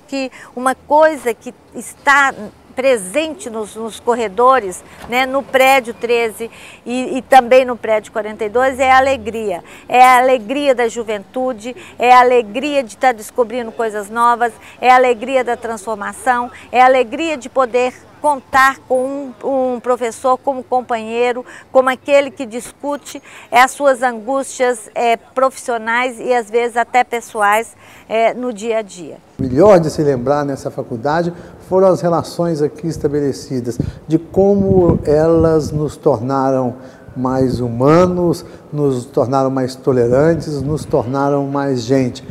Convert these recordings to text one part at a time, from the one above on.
que uma coisa que está presente nos corredores, né, no prédio 13 e também no prédio 42, é a alegria. É a alegria da juventude, é a alegria de estar descobrindo coisas novas, é a alegria da transformação, é a alegria de poder contar com um professor como companheiro, como aquele que discute as suas angústias profissionais e às vezes até pessoais no dia a dia. O melhor de se lembrar nessa faculdade foram as relações aqui estabelecidas, de como elas nos tornaram mais humanos, nos tornaram mais tolerantes, nos tornaram mais gente.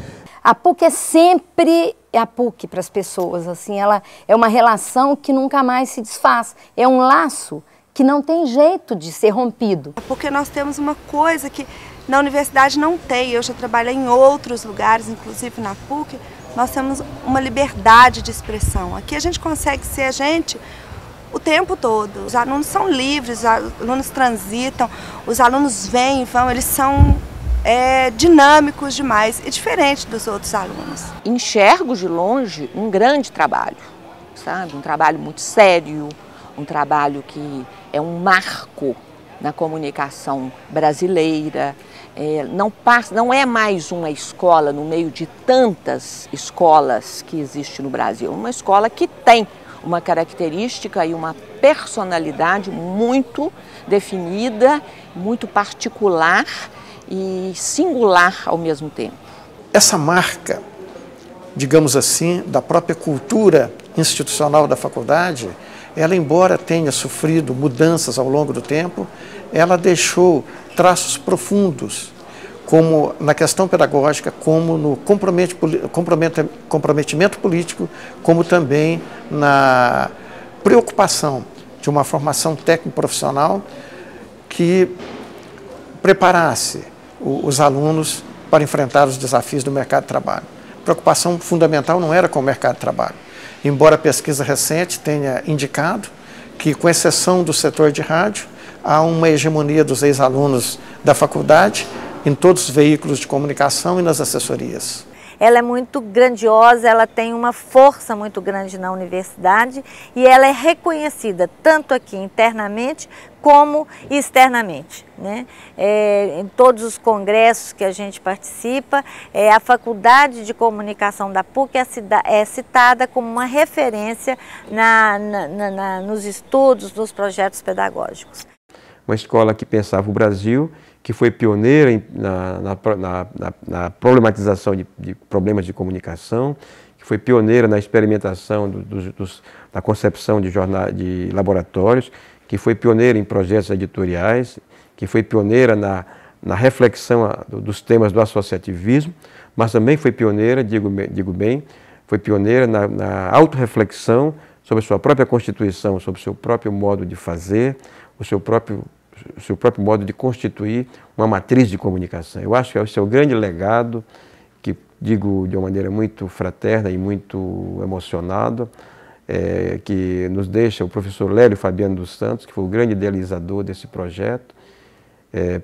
A PUC é sempre a PUC para as pessoas, assim, ela é uma relação que nunca mais se desfaz, é um laço que não tem jeito de ser rompido. Porque nós temos uma coisa que na universidade não tem, eu já trabalhei em outros lugares, inclusive na PUC, nós temos uma liberdade de expressão. Aqui a gente consegue ser a gente o tempo todo. Os alunos são livres, os alunos transitam, os alunos vêm e vão, eles são dinâmicos demais e diferentes dos outros alunos. Enxergo de longe um grande trabalho, sabe? Um trabalho muito sério, um trabalho que é um marco na comunicação brasileira. Não é mais uma escola no meio de tantas escolas que existe no Brasil. Uma escola que tem uma característica e uma personalidade muito definida, muito particular e singular ao mesmo tempo. Essa marca, digamos assim, da própria cultura institucional da faculdade, ela, embora tenha sofrido mudanças ao longo do tempo, ela deixou traços profundos, como na questão pedagógica, como no comprometimento político, como também na preocupação de uma formação técnico-profissional que preparasse os alunos para enfrentar os desafios do mercado de trabalho. A preocupação fundamental não era com o mercado de trabalho, embora a pesquisa recente tenha indicado que, com exceção do setor de rádio, há uma hegemonia dos ex-alunos da faculdade em todos os veículos de comunicação e nas assessorias. Ela é muito grandiosa, ela tem uma força muito grande na universidade e ela é reconhecida tanto aqui internamente como externamente, né? Em todos os congressos que a gente participa, a Faculdade de Comunicação da PUC é citada como uma referência nos estudos, nos projetos pedagógicos. Uma escola que pensava o Brasil, que foi pioneira na problematização de problemas de comunicação, que foi pioneira na experimentação da concepção de laboratórios, que foi pioneira em projetos editoriais, que foi pioneira na reflexão dos temas do associativismo, mas também foi pioneira, digo bem, foi pioneira na autorreflexão sobre a sua própria Constituição, sobre o seu próprio modo de fazer, o seu próprio modo de constituir uma matriz de comunicação. Eu acho que esse é o grande legado, que digo de uma maneira muito fraterna e muito emocionada, que nos deixa o professor Lélio Fabiano dos Santos, que foi o grande idealizador desse projeto.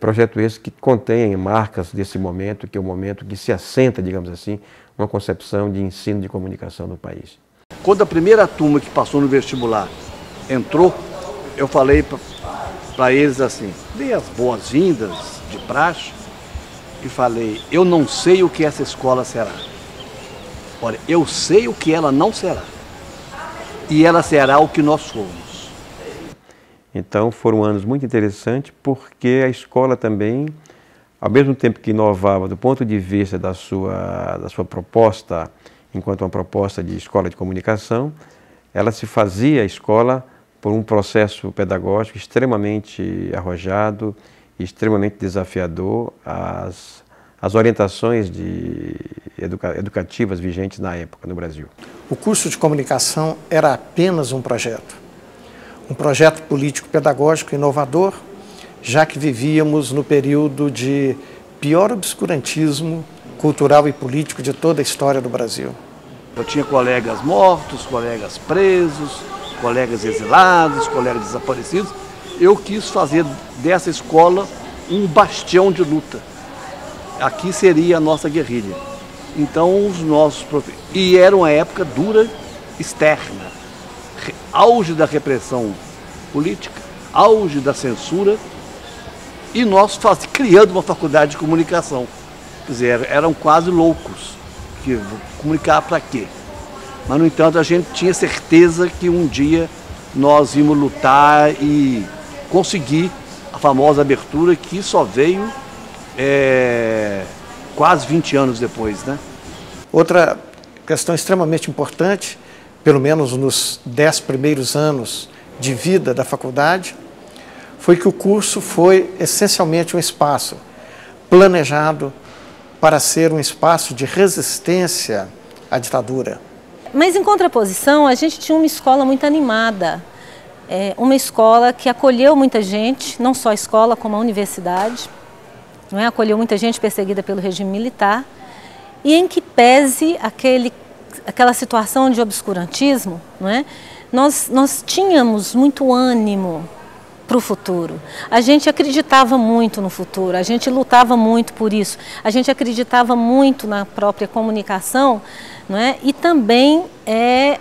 Projeto esse que contém marcas desse momento, que é o momento que se assenta, digamos assim, uma concepção de ensino de comunicação no país. Quando a primeira turma que passou no vestibular entrou, eu falei para eles assim, dei as boas-vindas de praxe e falei, eu não sei o que essa escola será. Olha, eu sei o que ela não será. E ela será o que nós somos. Então foram anos muito interessantes, porque a escola também, ao mesmo tempo que inovava do ponto de vista da sua proposta, enquanto uma proposta de escola de comunicação, ela se fazia a escola por um processo pedagógico extremamente arrojado e extremamente desafiador às orientações educativas vigentes na época no Brasil. O curso de comunicação era apenas um projeto político-pedagógico inovador, já que vivíamos no período de pior obscurantismo cultural e político de toda a história do Brasil. Eu tinha colegas mortos, colegas presos, colegas exilados, colegas desaparecidos. Eu quis fazer dessa escola um bastião de luta. Aqui seria a nossa guerrilha. Então os nossos professores... E era uma época dura, externa. Auge da repressão política, auge da censura, e nós criando uma faculdade de comunicação. Quer dizer, eram quase loucos. Que comunicar para quê? Mas, no entanto, a gente tinha certeza que um dia nós íamos lutar e conseguir a famosa abertura que só veio quase 20 anos depois, né? Outra questão extremamente importante, pelo menos nos 10 primeiros anos de vida da faculdade, foi que o curso foi essencialmente um espaço planejado para ser um espaço de resistência à ditadura. Mas, em contraposição, a gente tinha uma escola muito animada, uma escola que acolheu muita gente, não só a escola, como a universidade, não é? Acolheu muita gente perseguida pelo regime militar, e em que pese aquela situação de obscurantismo, não é? Nós tínhamos muito ânimo para o futuro. A gente acreditava muito no futuro, a gente lutava muito por isso, a gente acreditava muito na própria comunicação, não é? E também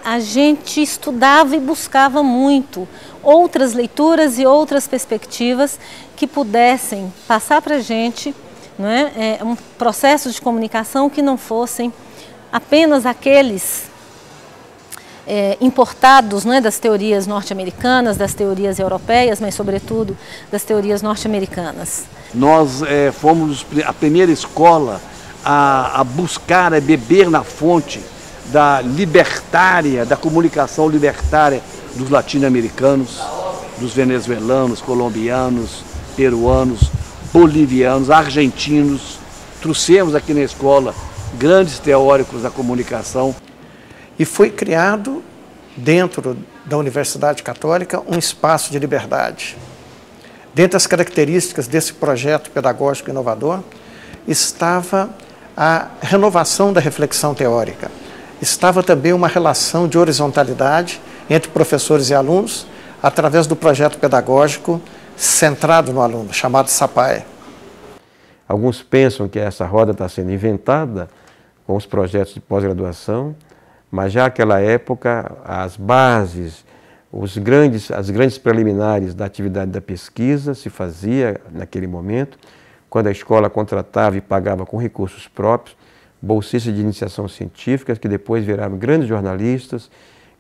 a gente estudava e buscava muito outras leituras e outras perspectivas que pudessem passar para a gente, não é? Um processo de comunicação que não fossem apenas aqueles importados, não é, das teorias norte-americanas, das teorias europeias, mas sobretudo das teorias norte-americanas. Nós fomos a primeira escola a buscar, a beber na fonte da libertária, da comunicação libertária dos latino-americanos, dos venezuelanos, colombianos, peruanos, bolivianos, argentinos. Trouxemos aqui na escola grandes teóricos da comunicação. E foi criado, dentro da Universidade Católica, um espaço de liberdade. Dentre as características desse projeto pedagógico inovador, estava a renovação da reflexão teórica. Estava também uma relação de horizontalidade entre professores e alunos, através do projeto pedagógico centrado no aluno, chamado SAPAE. Alguns pensam que essa roda está sendo inventada com os projetos de pós-graduação, mas já naquela época as bases, as grandes preliminares da atividade da pesquisa se fazia naquele momento, quando a escola contratava e pagava com recursos próprios, bolsistas de iniciação científica, que depois viraram grandes jornalistas,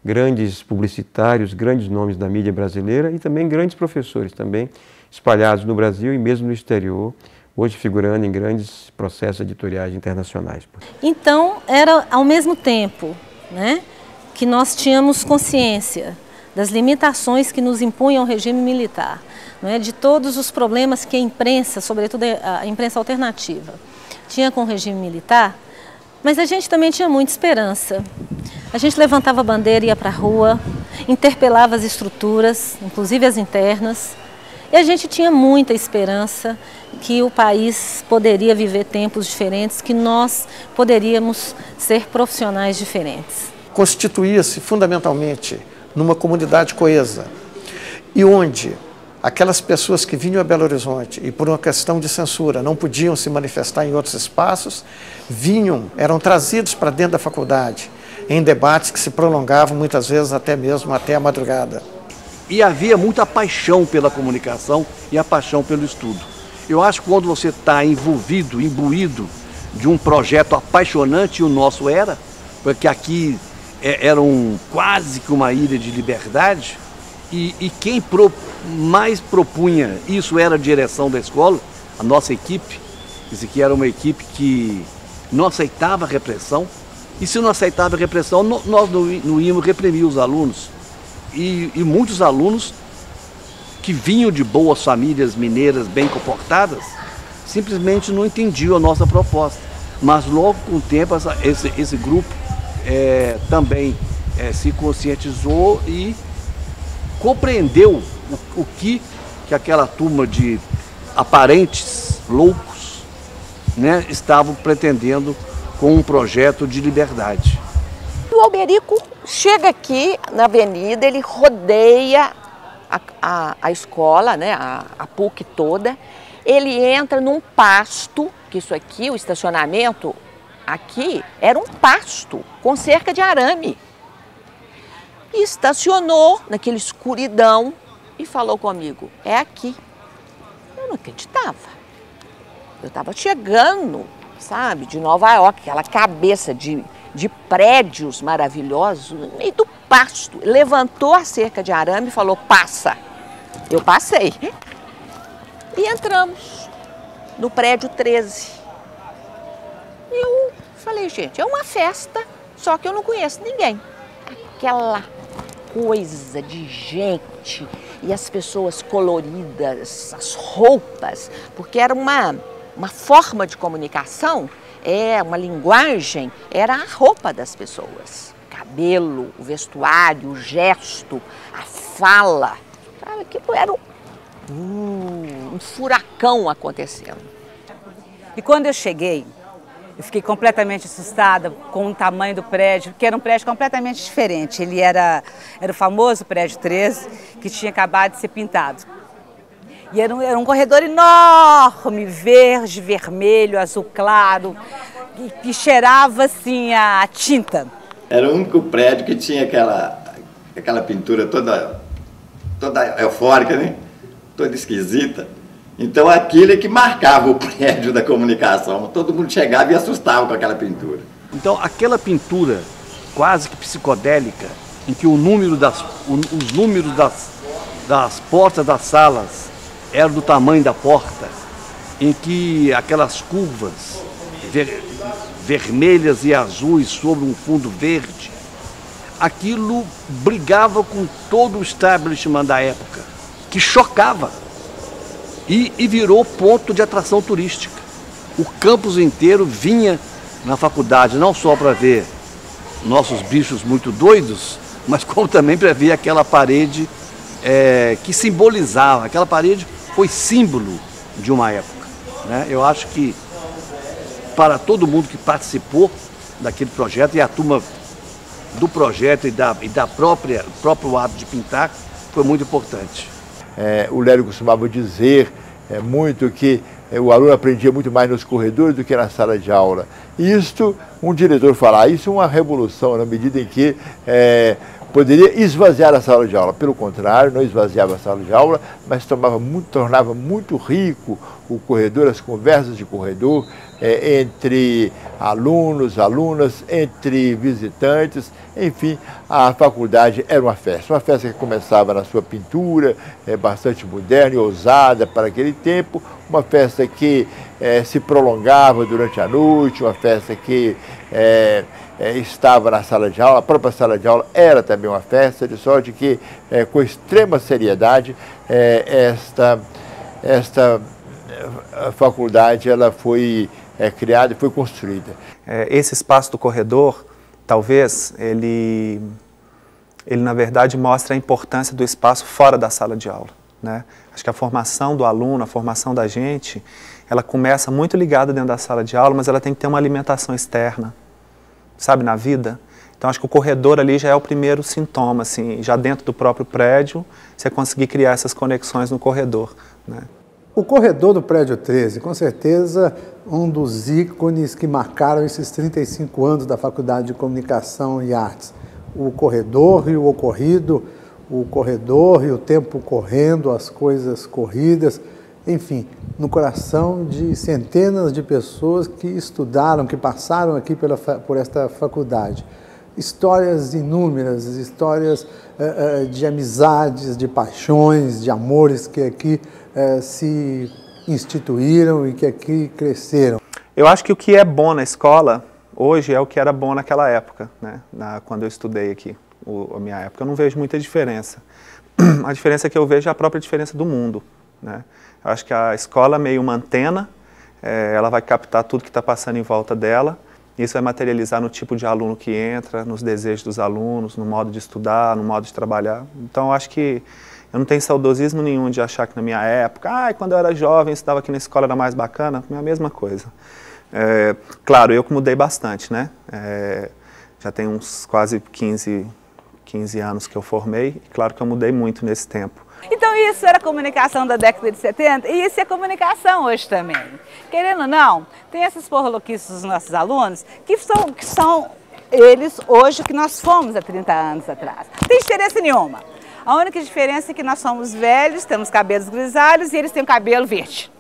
grandes publicitários, grandes nomes da mídia brasileira e também grandes professores, também espalhados no Brasil e mesmo no exterior, hoje figurando em grandes processos editoriais internacionais. Então, era ao mesmo tempo, né, que nós tínhamos consciência das limitações que nos impunham o regime militar, não é, de todos os problemas que a imprensa, sobretudo a imprensa alternativa, tinha com o regime militar, mas a gente também tinha muita esperança. A gente levantava a bandeira e ia para a rua, interpelava as estruturas, inclusive as internas, e a gente tinha muita esperança que o país poderia viver tempos diferentes, que nós poderíamos ser profissionais diferentes. Constituía-se fundamentalmente numa comunidade coesa e onde aquelas pessoas que vinham a Belo Horizonte e por uma questão de censura não podiam se manifestar em outros espaços, eram trazidos para dentro da faculdade em debates que se prolongavam muitas vezes até mesmo até a madrugada. E havia muita paixão pela comunicação e a paixão pelo estudo. Eu acho que quando você está envolvido, imbuído de um projeto apaixonante, e o nosso era, porque aqui era quase que uma ilha de liberdade, e quem mais propunha isso era a direção da escola, a nossa equipe. Isso aqui era uma equipe que não aceitava a repressão, e se não aceitava a repressão, nós não íamos reprimir os alunos. E muitos alunos que vinham de boas famílias mineiras bem comportadas, simplesmente não entendiam a nossa proposta. Mas logo com o tempo esse grupo também se conscientizou e compreendeu o que aquela turma de aparentes loucos, né, estavam pretendendo com um projeto de liberdade. O Alberico chega aqui na avenida, ele rodeia a escola, né, a PUC toda, ele entra num pasto, que isso aqui, o estacionamento, Aqui era um pasto com cerca de arame. E estacionou naquela escuridão e falou comigo, é aqui. Eu não acreditava. Eu estava chegando, sabe, de Nova York, aquela cabeça de prédios maravilhosos, no meio do pasto. Levantou a cerca de arame e falou, passa. Eu passei. E entramos no prédio 13. Eu falei, gente, é uma festa, só que eu não conheço ninguém. Aquela coisa de gente e as pessoas coloridas, as roupas, porque era uma forma de comunicação, uma linguagem, era a roupa das pessoas. O cabelo, o vestuário, o gesto, a fala. Aquilo era um furacão acontecendo. E quando eu cheguei, eu fiquei completamente assustada com o tamanho do prédio, porque era um prédio completamente diferente. Ele era o famoso prédio 13, que tinha acabado de ser pintado. E era um corredor enorme, verde, vermelho, azul claro, que cheirava assim a tinta. Era o único prédio que tinha aquela pintura toda eufórica, né? Toda esquisita. Então aquilo é que marcava o prédio da comunicação. Todo mundo chegava e assustava com aquela pintura. Então aquela pintura quase que psicodélica, em que os números das portas das salas eram do tamanho da porta, em que aquelas curvas vermelhas e azuis sobre um fundo verde, aquilo brigava com todo o establishment da época, que chocava. E virou ponto de atração turística. O campus inteiro vinha na faculdade, não só para ver nossos bichos muito doidos, mas como também para ver aquela parede que simbolizava. Aquela parede foi símbolo de uma época, né? Eu acho que para todo mundo que participou daquele projeto, e a turma do projeto e da próprio ato de pintar, foi muito importante. O Lélio costumava dizer muito que o aluno aprendia muito mais nos corredores do que na sala de aula. E isto, um diretor falar, isso é uma revolução na medida em que poderia esvaziar a sala de aula. Pelo contrário, não esvaziava a sala de aula, mas tornava muito rico o corredor, as conversas de corredor, entre alunos, alunas, entre visitantes, enfim, a faculdade era uma festa que começava na sua pintura, bastante moderna e ousada para aquele tempo, uma festa que se prolongava durante a noite, uma festa que estava na sala de aula, a própria sala de aula era também uma festa, de sorte que, com extrema seriedade, esta faculdade ela foi criada e foi construída. Esse espaço do corredor, talvez, ele na verdade mostra a importância do espaço fora da sala de aula, né? Acho que a formação do aluno, a formação da gente, ela começa muito ligada dentro da sala de aula, mas ela tem que ter uma alimentação externa, sabe, na vida. Então acho que o corredor ali já é o primeiro sintoma, assim, já dentro do próprio prédio, você conseguir criar essas conexões no corredor, né? O corredor do prédio 13, com certeza, um dos ícones que marcaram esses 35 anos da Faculdade de Comunicação e Artes. O corredor e o ocorrido, o corredor e o tempo correndo, as coisas corridas, enfim, no coração de centenas de pessoas que estudaram, que passaram aqui por esta faculdade. Histórias inúmeras, histórias de amizades, de paixões, de amores que aqui se instituíram e que aqui cresceram. Eu acho que o que é bom na escola hoje é o que era bom naquela época, né? Quando eu estudei aqui, a minha época. Eu não vejo muita diferença. A diferença que eu vejo é a própria diferença do mundo, né? Eu acho que a escola é meio uma antena, ela vai captar tudo que está passando em volta dela. Isso vai materializar no tipo de aluno que entra, nos desejos dos alunos, no modo de estudar, no modo de trabalhar. Então, eu acho que eu não tenho saudosismo nenhum de achar que na minha época, quando eu era jovem, estudava aqui na escola, era mais bacana. É a mesma coisa. Claro, eu que mudei bastante, né? Já tem uns quase 15 anos que eu formei, e claro que eu mudei muito nesse tempo. Então isso era a comunicação da década de 70 e isso é comunicação hoje também. Querendo ou não, tem essas porra-louquices dos nossos alunos que são eles hoje o que nós fomos há 30 anos atrás. Não tem diferença nenhuma. A única diferença é que nós somos velhos, temos cabelos grisalhos e eles têm o cabelo verde.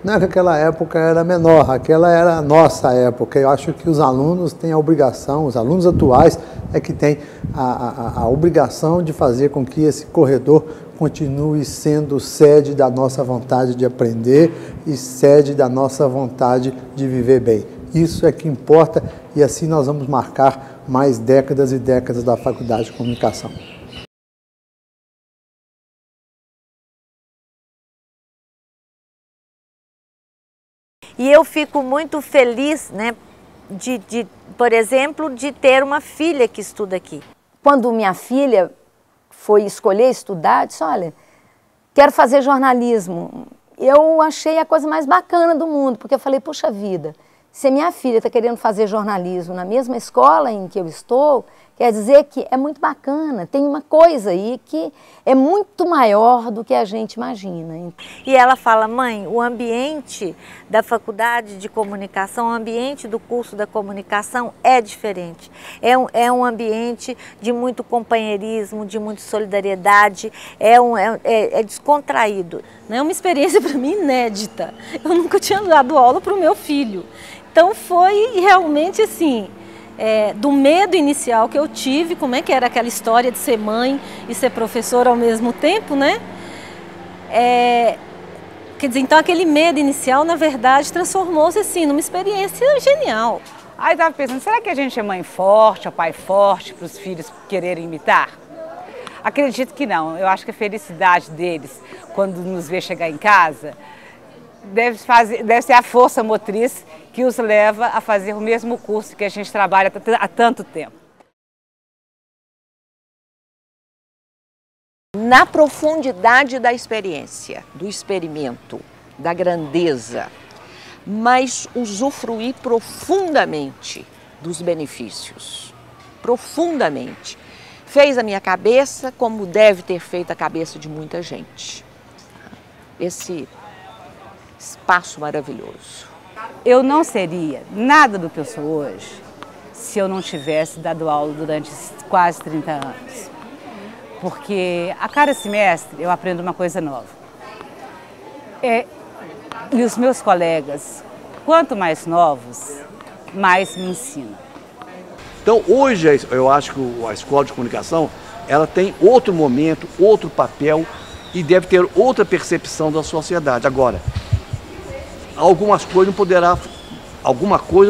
Não é que aquela época era menor, aquela era a nossa época. Eu acho que os alunos têm a obrigação, os alunos atuais é que têm a obrigação de fazer com que esse corredor continue sendo sede da nossa vontade de aprender e sede da nossa vontade de viver bem. Isso é que importa e assim nós vamos marcar mais décadas e décadas da Faculdade de Comunicação. E eu fico muito feliz, né, por exemplo, de ter uma filha que estuda aqui. Quando minha filha foi escolher estudar, disse, olha, quero fazer jornalismo. Eu achei a coisa mais bacana do mundo, porque eu falei, puxa vida, se minha filha está querendo fazer jornalismo na mesma escola em que eu estou, quer dizer que é muito bacana, tem uma coisa aí que é muito maior do que a gente imagina. E ela fala, mãe, o ambiente da Faculdade de Comunicação, o ambiente do curso da comunicação é diferente. É um ambiente de muito companheirismo, de muita solidariedade, é descontraído. É uma experiência para mim inédita. Eu nunca tinha dado aula para o meu filho. Então foi realmente assim, do medo inicial que eu tive, como é que era aquela história de ser mãe e ser professora ao mesmo tempo, né? Quer dizer, então aquele medo inicial, na verdade, transformou-se assim numa experiência genial. Aí eu estava pensando, será que a gente é mãe forte, ou pai forte, para os filhos quererem imitar? Acredito que não. Eu acho que a felicidade deles, quando nos vê chegar em casa, deve ser a força motriz que os leva a fazer o mesmo curso que a gente trabalha há tanto tempo. Na profundidade da experiência, do experimento, da grandeza, mas usufruir profundamente dos benefícios, profundamente. Fez a minha cabeça como deve ter feito a cabeça de muita gente. Esse espaço maravilhoso. Eu não seria nada do que eu sou hoje se eu não tivesse dado aula durante quase 30 anos. Porque a cada semestre eu aprendo uma coisa nova. E os meus colegas, quanto mais novos, mais me ensinam. Então hoje eu acho que a Escola de Comunicação ela tem outro momento, outro papel e deve ter outra percepção da sociedade. Agora, alguma coisa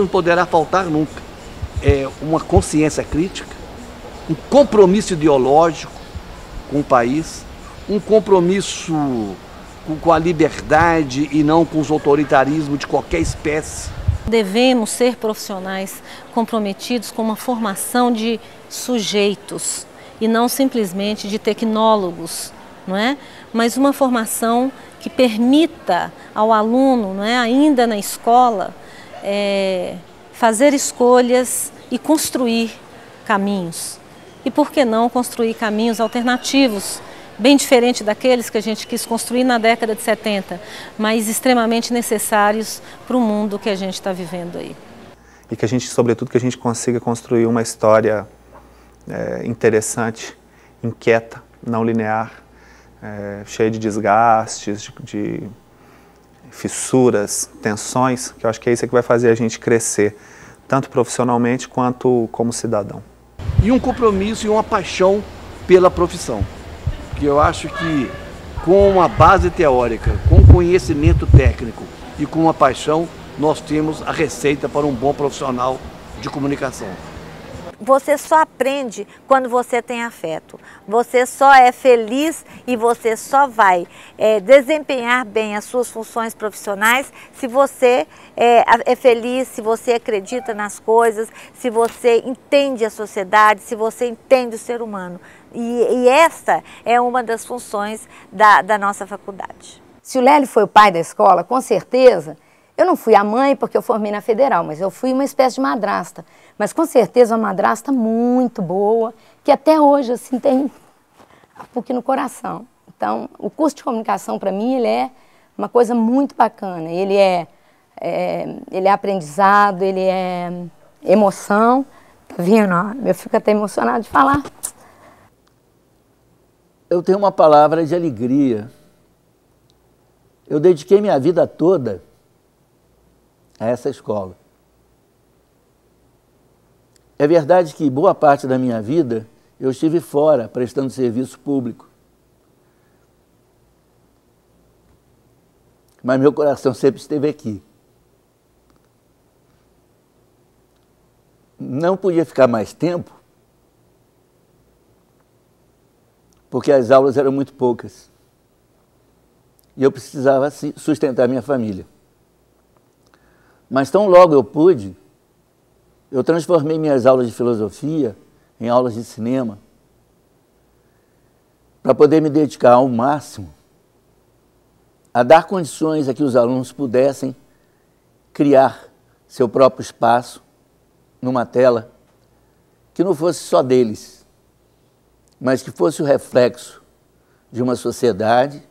não poderá faltar nunca. Uma consciência crítica, um compromisso ideológico com o país, um compromisso com a liberdade e não com os autoritarismos de qualquer espécie. Devemos ser profissionais comprometidos com uma formação de sujeitos e não simplesmente de tecnólogos, não é? Mas uma formação que permita ao aluno, não é, ainda na escola, fazer escolhas e construir caminhos. E por que não construir caminhos alternativos, bem diferente daqueles que a gente quis construir na década de 70, mas extremamente necessários para o mundo que a gente está vivendo aí. E que a gente, sobretudo, que a gente consiga construir uma história interessante, inquieta, não linear, cheia de desgastes, de fissuras, tensões, que eu acho que é isso que vai fazer a gente crescer, tanto profissionalmente quanto como cidadão. E um compromisso e uma paixão pela profissão. Que eu acho que com uma base teórica, com conhecimento técnico e com uma paixão, nós temos a receita para um bom profissional de comunicação. Você só aprende quando você tem afeto. Você só é feliz e você só vai desempenhar bem as suas funções profissionais se você é feliz, se você acredita nas coisas, se você entende a sociedade, se você entende o ser humano. E esta é uma das funções da nossa faculdade. Se o Lélio foi o pai da escola, com certeza, eu não fui a mãe porque eu formei na Federal, mas eu fui uma espécie de madrasta. Mas com certeza uma madrasta muito boa, que até hoje assim tem a PUC no coração. Então, o curso de comunicação, para mim, ele é uma coisa muito bacana. Ele é aprendizado, ele é emoção. Tá vendo? Eu fico até emocionada de falar. Eu tenho uma palavra de alegria. Eu dediquei minha vida toda a essa escola. É verdade que boa parte da minha vida eu estive fora, prestando serviço público. Mas meu coração sempre esteve aqui. Não podia ficar mais tempo, porque as aulas eram muito poucas. E eu precisava sustentar minha família. Mas tão logo eu pude, eu transformei minhas aulas de filosofia em aulas de cinema, para poder me dedicar ao máximo a dar condições a que os alunos pudessem criar seu próprio espaço numa tela que não fosse só deles, mas que fosse o reflexo de uma sociedade,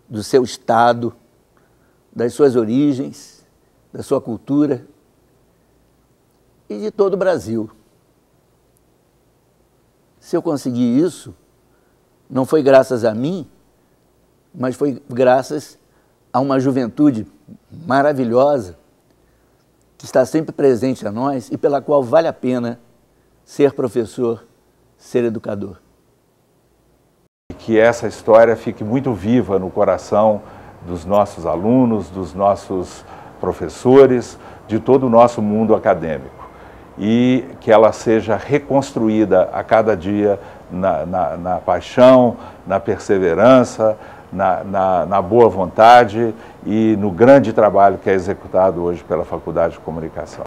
do seu estado, das suas origens, da sua cultura e de todo o Brasil. Se eu consegui isso, não foi graças a mim, mas foi graças a uma juventude maravilhosa que está sempre presente a nós e pela qual vale a pena ser professor, ser educador. Que essa história fique muito viva no coração dos nossos alunos, dos nossos professores, de todo o nosso mundo acadêmico. E que ela seja reconstruída a cada dia na paixão, na perseverança, na boa vontade e no grande trabalho que é executado hoje pela Faculdade de Comunicação.